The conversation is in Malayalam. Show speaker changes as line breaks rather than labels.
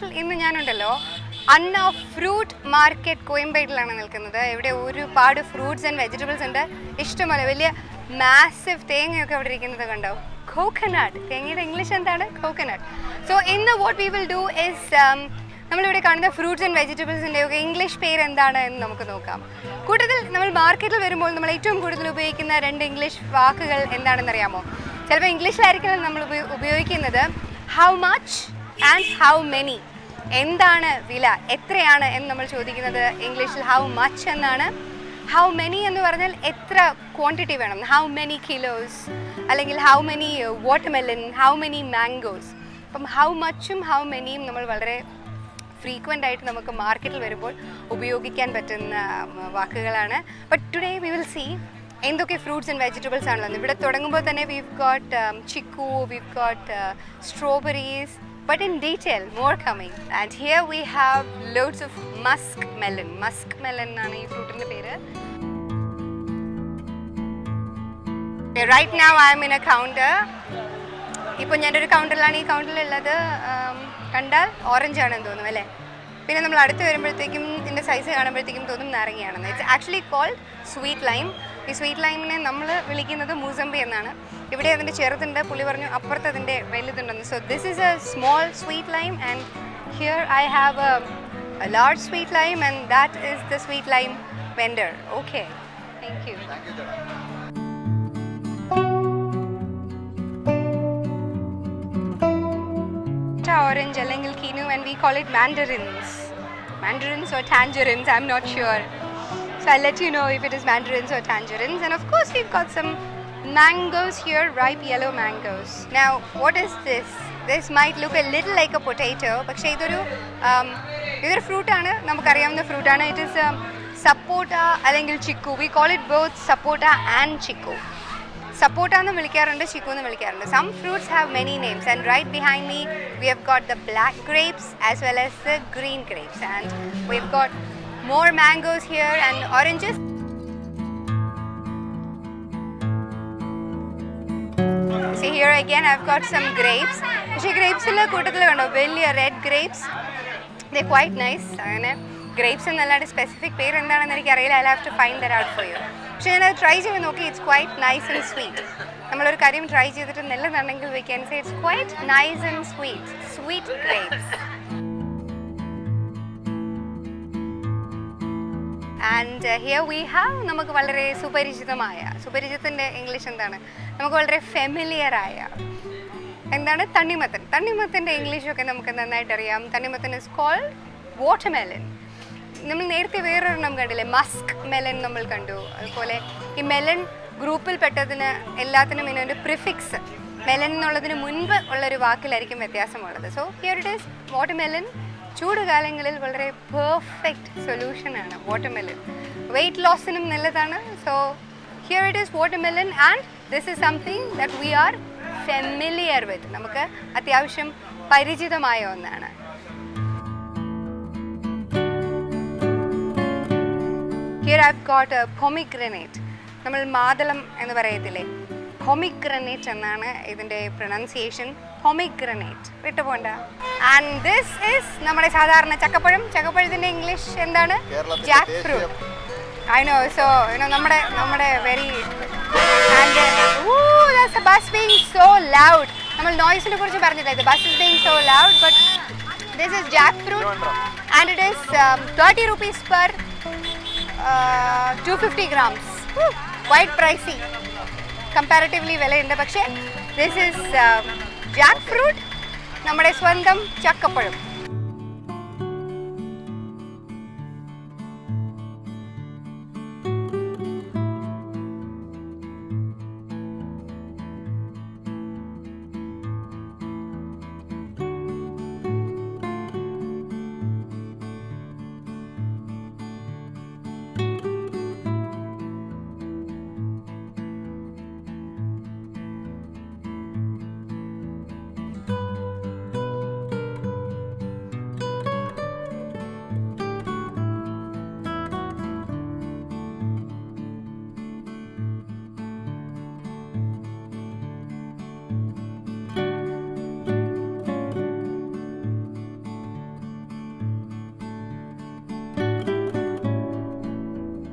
സ്പെഷ്യൽ ഇന്ന് ഞാനുണ്ടല്ലോ അന്ന ഫ്രൂട്ട് മാർക്കറ്റ് കോയമ്പേട്ടിലാണ് നിൽക്കുന്നത്. ഇവിടെ ഒരുപാട് ഫ്രൂട്ട്സ് ആൻഡ് വെജിറ്റബിൾസ് ഉണ്ട്, ഇഷ്ടംപോലെ. വലിയ മാസീവ് തേങ്ങയൊക്കെ അവിടെ ഇരിക്കുന്നത് കണ്ടോ, കോക്കനട്ട്. തേങ്ങയുടെ ഇംഗ്ലീഷ് എന്താണ്? കോക്കനട്ട്. സോ ഇന്ന് what we will do is നമ്മളിവിടെ കാണുന്ന ഫ്രൂട്ട്സ് ആൻഡ് വെജിറ്റബിൾസിൻ്റെ ഒക്കെ ഇംഗ്ലീഷ് പേര് എന്താണ് എന്ന് നമുക്ക് നോക്കാം. കൂട്ടത്തിൽ നമ്മൾ മാർക്കറ്റിൽ വരുമ്പോൾ നമ്മൾ ഏറ്റവും കൂടുതൽ ഉപയോഗിക്കുന്ന 2 ഇംഗ്ലീഷ് വാക്കുകൾ എന്താണെന്ന് അറിയാമോ? ചിലപ്പോൾ ഇംഗ്ലീഷിലായിരിക്കും നമ്മൾ ഉപയോഗിക്കുന്നത് how much and how many. എന്താണ് വില, എത്രയാണ് എന്ന് നമ്മൾ ചോദിക്കുന്നത് ഇംഗ്ലീഷിൽ ഹൗ മച്ച് എന്നാണ്. ഹൗ മെനി എന്ന് പറഞ്ഞാൽ എത്ര ക്വാണ്ടിറ്റി വേണം, ഹൗ മെനി കിലോസ്, അല്ലെങ്കിൽ how many watermelon, how many mangoes. അപ്പം ഹൗ മച്ചും ഹൗ മെനിയും നമ്മൾ വളരെ ഫ്രീക്വൻ്റ് ആയിട്ട് നമുക്ക് മാർക്കറ്റിൽ വരുമ്പോൾ ഉപയോഗിക്കാൻ പറ്റുന്ന വാക്കുകളാണ്. But today we will see എന്തൊക്കെ ഫ്രൂട്ട്സ് ആൻഡ് വെജിറ്റബിൾസ് ആണുള്ളത്. ഇവിടെ തുടങ്ങുമ്പോൾ തന്നെ we've got chikoo, we've got strawberries, but in detail more coming. And here we have loads of musk melon. Musk melon എന്നാണ് ഈ ഫ്രൂട്ടിൻ്റെ പേര്. Right now I am in a counter. ഇപ്പോൾ ഞാനൊരു കൗണ്ടറിലാണ്. ഈ കൗണ്ടറിലുള്ളത് കണ്ടാൽ ഓറഞ്ച് ആണെന്ന് തോന്നും അല്ലേ. പിന്നെ നമ്മൾ അടുത്ത് വരുമ്പോഴത്തേക്കും ഇതിൻ്റെ സൈസ് കാണുമ്പോഴത്തേക്കും തോന്നും നാരങ്ങയാണെന്ന്. It's actually called sweet lime. ഈ സ്വീറ്റ് ലൈമിനെ നമ്മൾ വിളിക്കുന്നത് മൂസമ്പി എന്നാണ്. ഇവിടെ അതിൻ്റെ ചെറുതുണ്ട്, പുള്ളി പറഞ്ഞു അപ്പുറത്ത് അതിൻ്റെ വലുതുണ്ടെന്ന്. So this is a small sweet lime and here I have a large sweet lime and that is the sweet lime vendor. Okay, thank you. Orange അല്ലെങ്കിൽ kinu, and we call it mandarins or tangerines, I'm not sure, so I'll let you know if it is mandarins or tangerines. And of course we've got some mangoes here, ripe yellow mangoes. Now what is this might look a little like a potato, പക്ഷേ ഇതൊരു ഫ്രൂട്ട് ആണ്, നമുക്കറിയാവുന്ന ഫ്രൂട്ട് ആണ്. ഇറ്റ് ഈസ് zapota അല്ലെങ്കിൽ chickoo. We call it both zapota and chickoo. Sapota എന്ന് വിളിക്കാറുണ്ട്, ചിക്കു എന്ന് വിളിക്കാറുണ്ട്. Some fruits have many names, and right behind me we have got the black grapes as well as the green grapes, and we've got more mangoes here and oranges. See here again I've got some grapes. പക്ഷേ ഗ്രേപ്സിലെ കൂട്ടത്തിൽ കണ്ടോ വലിയ red grapes. They're quite nice. അങ്ങനെ ഗ്രേപ്സ് എന്നല്ലാണ്ട് സ്പെസിഫിക് പേര് എന്താണെന്ന് എനിക്കറിയില്ല. I'll have to find that out for you. പക്ഷേ ഞാനത് ട്രൈ ചെയ്ത് നോക്കി. It's quite nice and sweet. നമ്മളൊരു കാര്യം ട്രൈ ചെയ്തിട്ട് നല്ലതാണെങ്കിൽ we can say it's quite nice and sweet grapes. And here we have നമുക്ക് വളരെ സുപരിചിതത്തിൻ്റെ ഇംഗ്ലീഷ് എന്താണ്, നമുക്ക് വളരെ ഫെമിലിയറായ എന്താണ് തണ്ണിമത്തൻ. തണ്ണിമത്തൻ്റെ ഇംഗ്ലീഷൊക്കെ നമുക്ക് നന്നായിട്ട് അറിയാം. തണ്ണിമത്തൻ ഇസ് കോൾഡ് വാട്ടർമെലൺ. നമ്മൾ നേരത്തെ വേറൊരെണ്ണം കണ്ടില്ലേ, മസ്ക് മെലൺ നമ്മൾ കണ്ടു. അതുപോലെ ഈ മെലൺ ഗ്രൂപ്പിൽ പെട്ടതിന് എല്ലാത്തിനും ഇതിനൊരു പ്രിഫിക്സ് മെലൺ എന്നുള്ളതിന് മുൻപ് ഉള്ളൊരു വാക്കിലായിരിക്കും വ്യത്യാസമുള്ളത്. So here it is watermelon. ചൂട് കാലങ്ങളിൽ വളരെ പെർഫെക്റ്റ് സൊല്യൂഷനാണ് വാട്ടർമെലൺ. വെയിറ്റ് ലോസിനും നല്ലതാണ്. So here it is watermelon and this is something that we are familiar with. നമുക്ക് അത്യാവശ്യം പരിചിതമായ ഒന്നാണ്. Here I've got a pomegranate. നമ്മൾ മാതളം എന്ന് പറയത്തില്ലേ, pomegranate എന്നാണ് ഇതിൻ്റെ പ്രൊനൗൺസിയേഷൻ. pomegranate വിട്ടു പോണ്ട. ആൻഡ് ദിസ് ഈസ് നമ്മുടെ സാധാരണ ചക്കപ്പഴം. ചക്കപ്പഴത്തിൻ്റെ ഇംഗ്ലീഷ് എന്താണ്? Jack fruit. I know. So നമ്മുടെ very and that's the bus being so loud. നമ്മൾ നോയ്സിനെ കുറിച്ച് പറഞ്ഞില്ലേ, the bus is being so loud, but this is jackfruit and it is 30 rupees per 250 grams. Quite pricey comparatively വിലയുണ്ട്. പക്ഷേ this is jackfruit, നമ്മുടെ സ്വന്തം ചക്കപ്പഴം.